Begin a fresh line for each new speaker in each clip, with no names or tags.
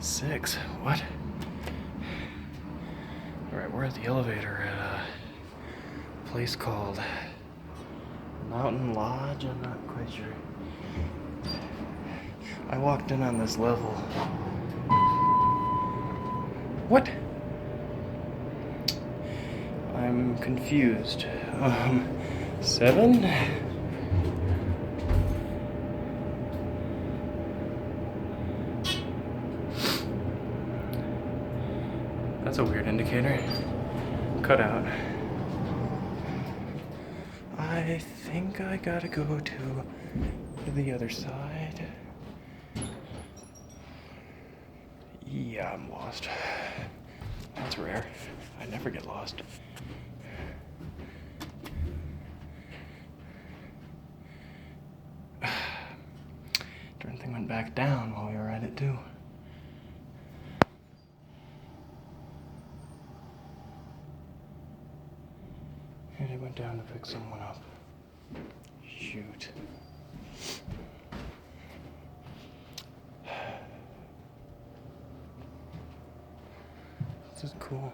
6. What? Alright, we're at the elevator at a place called Mountain Lodge. I'm not quite sure. I walked in on this level. What? I'm confused. 7? That's a weird indicator. Cutout. I think I gotta go to the other side. Yeah, I'm lost. That's rare. I never get lost. Darn thing went back down while we were at it too. And it went down to pick someone up. Shoot. This is cool.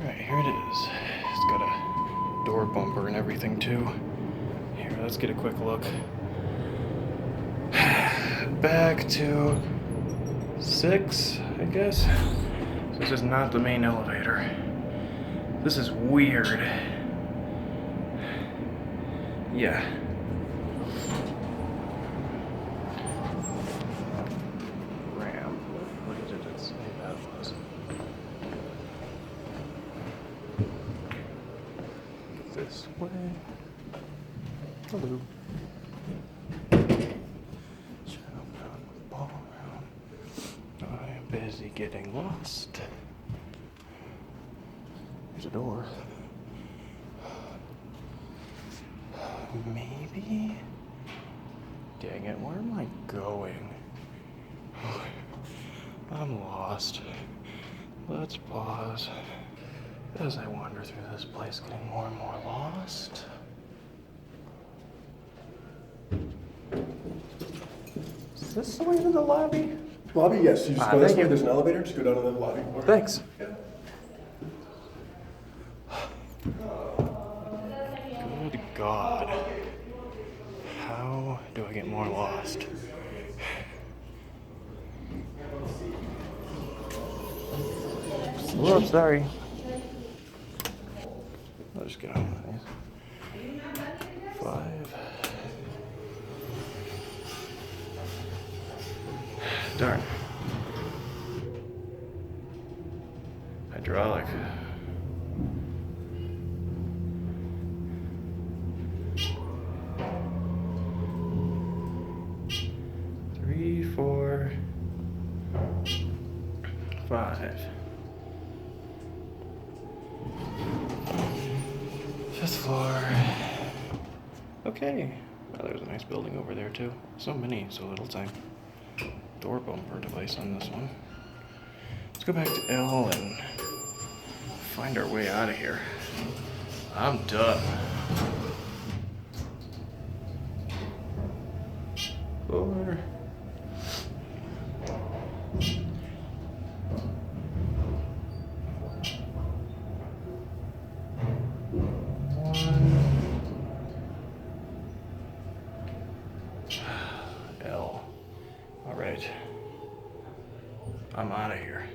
Alright, here it is. It's got a door bumper and everything too. Here, let's get a quick look. Back to 6, I guess. This is not the main elevator. This is weird. Yeah. Ramp. What did it say that was? This way. Hello. I'm busy getting lost. There's a door. Maybe? Dang it, where am I going? I'm lost. Let's pause as I wander through this place, getting more and more lost. Is this the way to the lobby?
Lobby, yes. You just go this way.
You.
There's an elevator. Just go down to the lobby.
Thanks.
Yeah.
Good God. How do I get more lost? Whoops, sorry. I'll just get on with these. 5. Darn. Hydraulic. Three, 4, 5. 5th floor. Okay. Oh, there's a nice building over there too. So many, so little time. Door bumper device on this one. Let's go back to L and find our way out of here. I'm done. 4. 1. L. All right. I'm out of here.